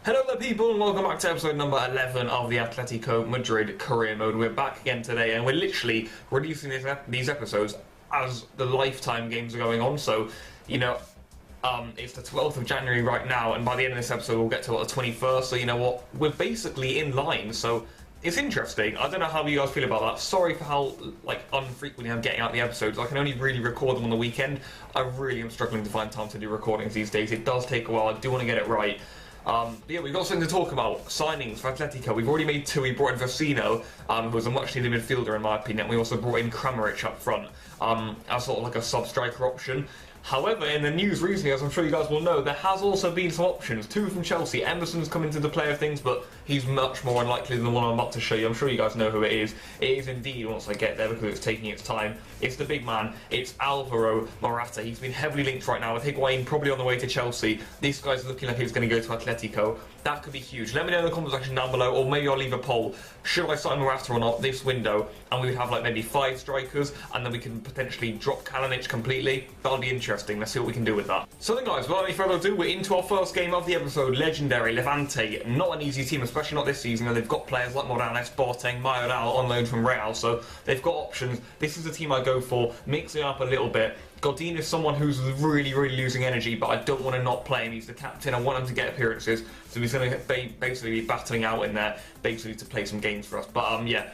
Hello there people and welcome back to episode number 11 of the Atletico Madrid career mode. We're back again today and we're literally releasing these episodes as the lifetime games are going on. So, you know, it's the 12th of January right now, and by the end of this episode we'll get to the 21st, so you know what, we're basically in line, so it's interesting. I don't know how you guys feel about that. Sorry for how unfrequently I'm getting out the episodes. I can only really record them on the weekend. I really am struggling to find time to do recordings these days. It does take a while. I do want to get it right. But yeah, we've got something to talk about. Signings for Atletico. We've already made two. We brought in Vecino, who was a much needed midfielder in my opinion. We also brought in Kramaric up front as sort of like a sub-striker option. However, in the news recently, as I'm sure you guys will know, there has also been some options. Two from Chelsea. Emerson's come into the play of things, but he's much more unlikely than the one I'm about to show you. I'm sure you guys know who it is. It is indeed, once I get there, because it's taking its time. It's the big man. It's Alvaro Morata. He's been heavily linked right now with Higuain probably on the way to Chelsea. This guy's looking like he's going to go to Atletico. That could be huge. Let me know in the comment section down below, or maybe I'll leave a poll. Should I sign Morata or not this window? And we would have like maybe 5 strikers, and then we can potentially drop Kalinic completely. That'll be interesting. Let's see what we can do with that. So then guys, without any further ado, we're into our first game of the episode. Legendary Levante. Not an easy team, especially not this season. They've got players like Morales, Boateng, Mayoral on loan from Real, so they've got options. This is the team I go for, mixing up a little bit. Godin is someone who's really losing energy, but I don't want to not play him. He's the captain. I want him to get appearances, so he's going to basically be battling out in there, basically to play some games for us. But yeah,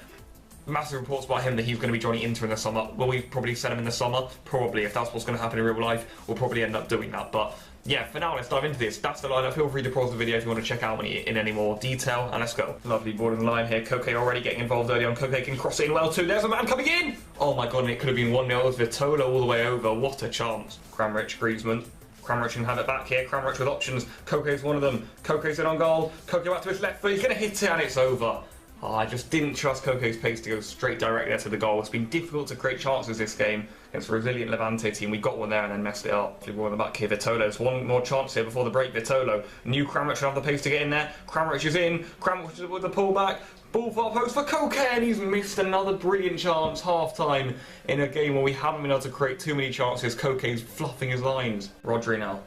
massive reports about him that he's going to be joining Inter in the summer. Will we probably send him in the summer? Probably. If that's what's going to happen in real life, we'll probably end up doing that. But yeah, for now, let's dive into this. That's the lineup. Feel free to pause the video if you want to check out in any more detail, and let's go. Lovely ball in the line here. Koke already getting involved early on. Koke can cross it in well too. There's a man coming in! Oh my god, and it could have been 1-0 with Vitola all the way over. What a chance. Kramaric, Griezmann. Kramaric can have it back here. Kramaric with options. Koke's one of them. Koke's in on goal. Koke back to his left foot. He's going to hit it and it's over. Oh, I just didn't trust Koke's pace to go straight directly there to the goal. It's been difficult to create chances this game against a resilient Levante team. We got one there and then messed it up. We're on the back here. Vitolo's one more chance here before the break. Vitolo. New Kramaric should have the pace to get in there. Kramaric is in. Kramaric with the pullback. Ball far post for Koke, and he's missed another brilliant chance half-time in a game where we haven't been able to create too many chances. Koke's fluffing his lines. Rodri now.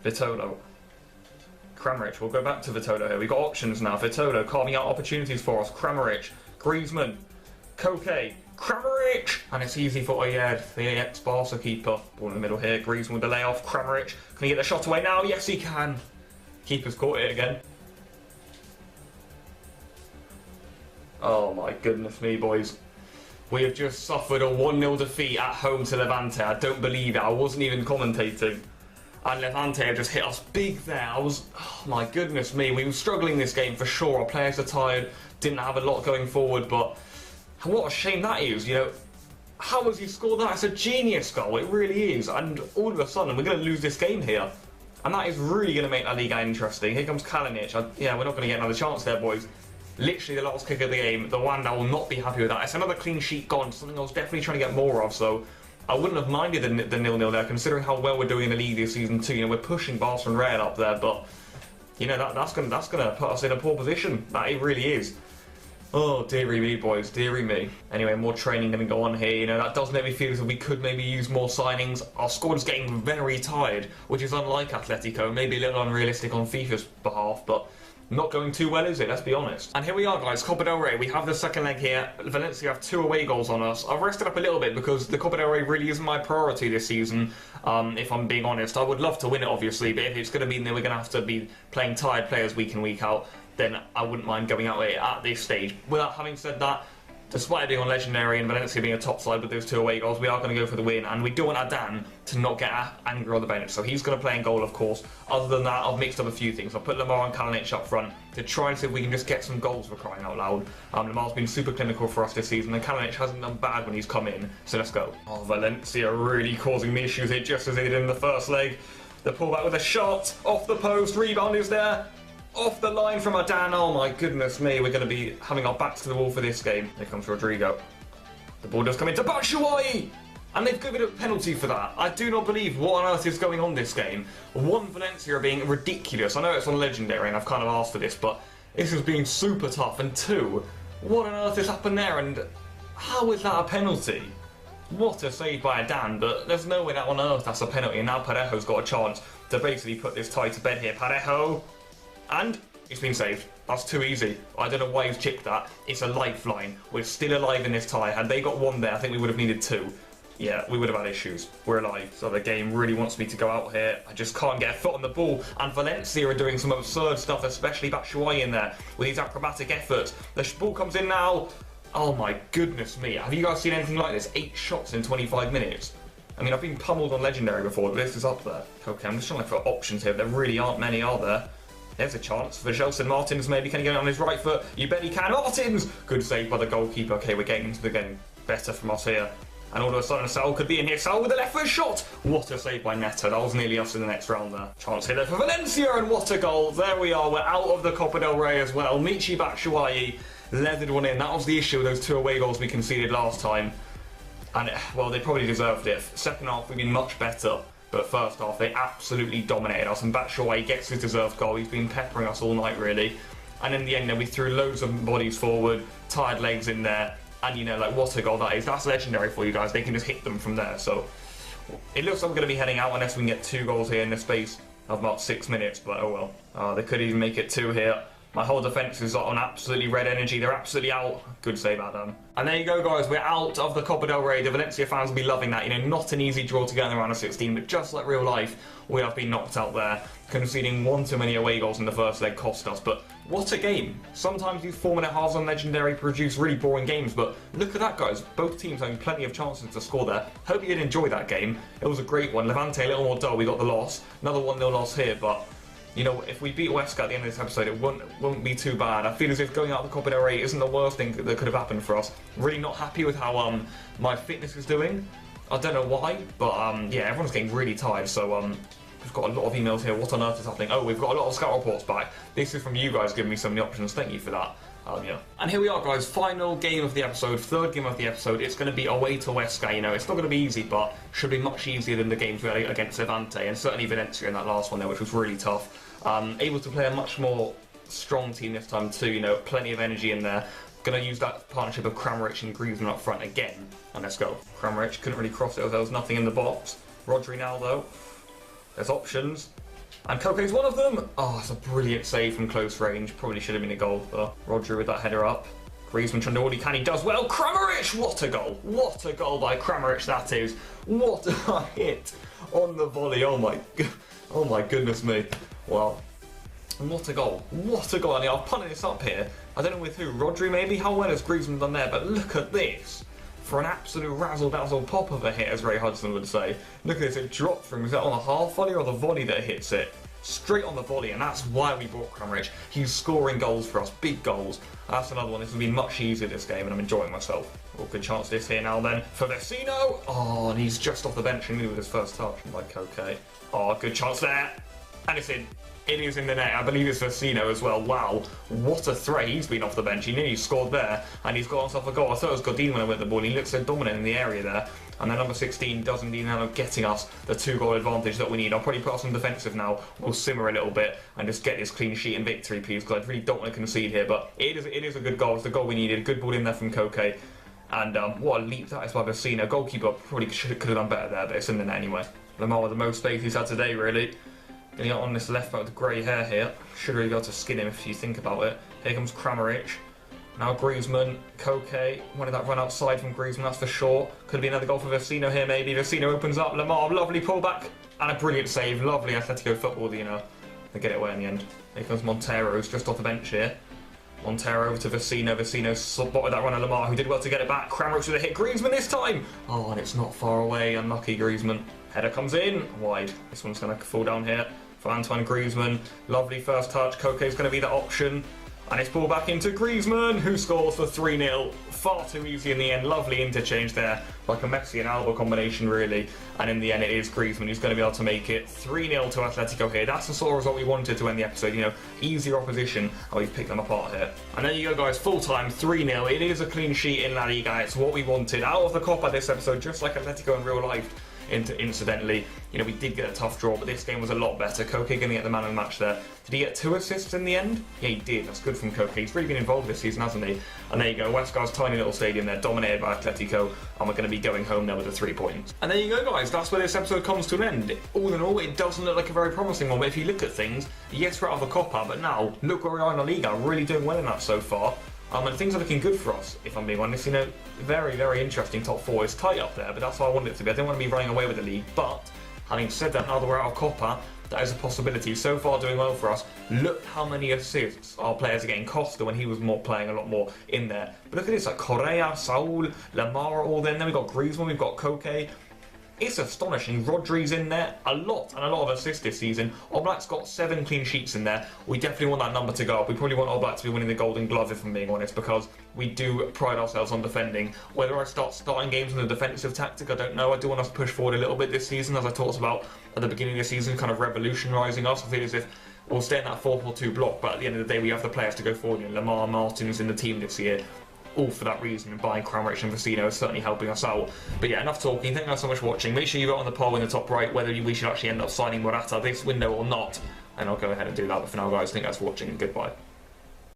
Vitolo. Kramaric, we'll go back to Vitolo here. We've got options now. Vitolo carving out opportunities for us. Kramaric, Griezmann, Koke, Kramaric! And it's easy for Oyed, the ex-Barca keeper. Ball in the middle here. Griezmann with the layoff. Kramaric, can he get the shot away now? Yes, he can. Keeper's caught it again. Oh my goodness me, boys. We have just suffered a 1-0 defeat at home to Levante. I don't believe it. I wasn't even commentating. And Levante have just hit us big there. Oh my goodness me, we were struggling this game for sure. Our players are tired, didn't have a lot going forward, but what a shame that is, you know. How has he scored that? It's a genius goal, it really is. And all of a sudden, we're going to lose this game here. And that is really going to make La Liga interesting. Here comes Kalinic. Yeah, we're not going to get another chance there, boys. Literally the last kick of the game. The Wanda will not be happy with that. It's another clean sheet gone, something I was definitely trying to get more of, so I wouldn't have minded the 0-0 there, considering how well we're doing in the league this season too. You know, we're pushing Barca and Real up there, but you know that's gonna put us in a poor position. That it really is. Oh dearie me, boys, dearie me. Anyway, more training gonna go on here. You know, that does make me feel as if we could maybe use more signings. Our squad is getting very tired, which is unlike Atletico. Maybe a little unrealistic on FIFA's behalf, but not going too well, is it? Let's be honest. And here we are, guys. Copa del Rey. We have the second leg here. Valencia have 2 away goals on us. I've rested up a little bit because the Copa del Rey really isn't my priority this season, if I'm being honest. I would love to win it, obviously, but if it's going to mean that we're going to have to be playing tired players week in, week out, then I wouldn't mind going out at this stage. Without having said that, despite it being on Legendary and Valencia being a top side with those 2 away goals, we are going to go for the win, and we do want Adan to not get angry on the bench, so he's going to play in goal, of course. Other than that, I've mixed up a few things. I've put Lamar and Kalinic up front to try and see if we can just get some goals for crying out loud. Lamar's been super clinical for us this season, and Kalinic hasn't done bad when he's come in, so let's go. Oh, Valencia really causing me issues here, just as they did in the first leg. The pullback with a shot, off the post, rebound is there. Off the line from Adan. Oh my goodness me, we're going to be having our backs to the wall for this game. Here comes Rodrigo. The ball does come into Batshuayi! And they've given a penalty for that. I do not believe what on earth is going on this game. One, Valencia are being ridiculous. I know it's on Legendary and I've kind of asked for this, but this is being super tough. And 2, what on earth has happened there? And how is that a penalty? What a save by Adan, but there's no way that on earth that's a penalty. And now Parejo's got a chance to basically put this tie to bed here. Parejo. And It's been saved. That's too easy. I don't know why he's chipped that. It's a lifeline. We're still alive in this tie. Had they got one there, I think we would have needed two. Yeah, we would have had issues. We're alive. So the game really wants me to go out here. I just can't get a foot on the ball. And Valencia are doing some absurd stuff, especially Batshuayi in there with these acrobatic efforts. The ball comes in now. Oh my goodness me. Have you guys seen anything like this? 8 shots in 25 minutes. I mean, I've been pummeled on Legendary before, but this is up there. Okay, I'm just trying to look for options here. There really aren't many, are there? There's a chance for Gelson Martins. Maybe can he get it on his right foot? You bet he can. Martins! Good save by the goalkeeper. Okay, we're getting into the game. Better from us here. And all of a sudden, Sal could be in here. Sal with the left foot shot. What a save by Neto. That was nearly us in the next round there. Chance here for Valencia, and what a goal. There we are. We're out of the Copa del Rey as well. Michy Batshuayi leathered one in. That was the issue with those 2 away goals we conceded last time. And, well, they probably deserved it. Second half, we've been much better. But first half, they absolutely dominated us. And Batshuayi gets his deserved goal. He's been peppering us all night, really. And in the end, then we threw loads of bodies forward, tired legs in there. And, you know, like, what a goal that is. That's legendary for you guys. They can just hit them from there. So it looks like we're going to be heading out unless we can get 2 goals here in the space of about 6 minutes. But, oh well. They could even make it 2 here. My whole defence is on absolutely red energy. They're absolutely out. Good save, Adam. And there you go, guys. We're out of the Copa del Rey. The Valencia fans will be loving that. You know, not an easy draw to get in the round of 16, but just like real life, we have been knocked out there. Conceding 1 too many away goals in the first leg cost us. But what a game. Sometimes these 4-minute halves on Legendary produce really boring games, but look at that, guys. Both teams having plenty of chances to score there. Hope you did enjoy that game. It was a great one. Levante a little more dull. We got the loss. Another 1-0 loss here, but you know, if we beat Huesca at the end of this episode, it won't be too bad. I feel as if going out the Copa del Rey isn't the worst thing that could have happened for us. Really not happy with how my fitness is doing. I don't know why, but yeah, everyone's getting really tired. So we've got a lot of emails here. What on earth is happening? Oh, we've got a lot of scout reports back. This is from you guys giving me some of the options. Thank you for that. Yeah. And here we are, guys. Final game of the episode, 3rd game of the episode. It's going to be away to Huesca. You know, it's not going to be easy, but should be much easier than the games we had against Levante and certainly Valencia in that last one there, which was really tough. Able to play a much more strong team this time too. You know, plenty of energy in there. Going to use that partnership of Kramaric and Griezmann up front again. And let's go. Kramaric couldn't really cross it as there was nothing in the box. Rodri now though. There's options. And Koke's one of them. Oh, it's a brilliant save from close range. Probably should have been a goal, though. Rodri with that header up. Griezmann trying to do all he can. He does well. Kramaric! What a goal. What a goal by Kramaric that is. What a hit on the volley. Oh my goodness me. Wow. What a goal. What a goal. I mean, I'll punt this up here. I don't know with who. Rodri maybe? How well has Griezmann done there? But look at this. For an absolute razzle-dazzle pop of a hit, as Ray Hudson would say. Look at this, it dropped from, is that on the half volley or the volley that hits it? Straight on the volley, and that's why we brought Kramaric. He's scoring goals for us, big goals. That's another one. This will be much easier this game, and I'm enjoying myself. Oh, good chance this here now then for Vecino. Oh, and he's just off the bench and with his first touch. I'm like, okay. Oh, good chance there. And it's in. It is in the net. I believe it's Vecino as well. Wow, what a threat. He's been off the bench. He nearly scored there, and he's got himself a goal. I thought it was Godin when I went the ball. He looks so dominant in the area there. And then number 16 does indeed end up getting us the 2-goal advantage that we need. I'll probably put us on defensive now. We'll simmer a little bit and just get this clean sheet and victory, please, because I really don't want to concede here. But it is a good goal. It's the goal we needed. Good ball in there from Koke. And what a leap that is by Vecino. Goalkeeper probably could have done better there, but it's in the net anyway. Lamar with the most space he's had today, really. Getting out on this left back with the grey hair here. Should really be able to skin him if you think about it. Here comes Kramaric. Now Griezmann, Koke. Wanted that run outside from Griezmann, that's for sure. Could be another goal for Vecino here, maybe. Vecino opens up. Lamar, lovely pullback. And a brilliant save. Lovely Atlético football, you know. They get it away in the end. Here comes Montero, who's just off the bench here. Montero over to Vecino. Vecino spotted that run of Lamar, who did well to get it back. Kramaric with a hit. Griezmann this time. Oh, and it's not far away. Unlucky Griezmann. Header comes in. Wide. This one's going to fall down here for Antoine Griezmann. Lovely first touch. Koke's going to be the option. And it's pulled back into Griezmann, who scores for 3-0. Far too easy in the end. Lovely interchange there. Like a Messi and Alba combination, really. And in the end, it is Griezmann who's going to be able to make it 3-0 to Atlético here. That's the sort of result we wanted to end the episode. You know, easier opposition. And we've picked them apart here. And there you go, guys. Full time, 3-0. It is a clean sheet in La Liga. It's what we wanted. Out of the Copa this episode, just like Atlético in real life. incidentally. You know, we did get a tough draw, but this game was a lot better. Koke going to get the man of the match there. Did he get 2 assists in the end? Yeah, he did. That's good from Koke. He's really been involved this season, hasn't he? And there you go, Huesca's tiny little stadium there, dominated by Atlético, and we're going to be going home there with the 3 points. And there you go, guys. That's where this episode comes to an end. All in all, it doesn't look like a very promising one, but if you look at things, yes, we're out of the Copa, but now, look where we are in La Liga. Really doing well in that so far. And things are looking good for us, if I'm being honest. You know, very, very interesting. Top 4 is tight up there, but that's what I wanted it to be. I didn't want to be running away with the league, but having said that, now that we're out of Copa, that is a possibility. So far, doing well for us. Look how many assists our players are getting. Costa, when he was playing a lot more in there. But look at this, like Correa, Saul, Lamar, all there. And then we've got Griezmann, we've got Koke. It's astonishing. Rodri's in there, a lot of assists this season. Oblak's got 7 clean sheets in there. We definitely want that number to go up. We probably want Oblak to be winning the Golden Glove, if I'm being honest, because we do pride ourselves on defending. Whether I start starting games on the defensive tactic, I don't know. I do want us to push forward a little bit this season, as I talked about at the beginning of the season, kind of revolutionising us. I feel as if we'll stay in that 4-4-2 block, but at the end of the day, we have the players to go forward. You know, Lamar, Martin's in the team this year. All for that reason, and buying Kramaric and Vecino is certainly helping us out. But yeah, enough talking. Thank you guys so much for watching. Make sure you vote on the poll in the top right whether we should actually end up signing Morata this window or not, and I'll go ahead and do that. But for now, guys, thank you guys for watching, and goodbye.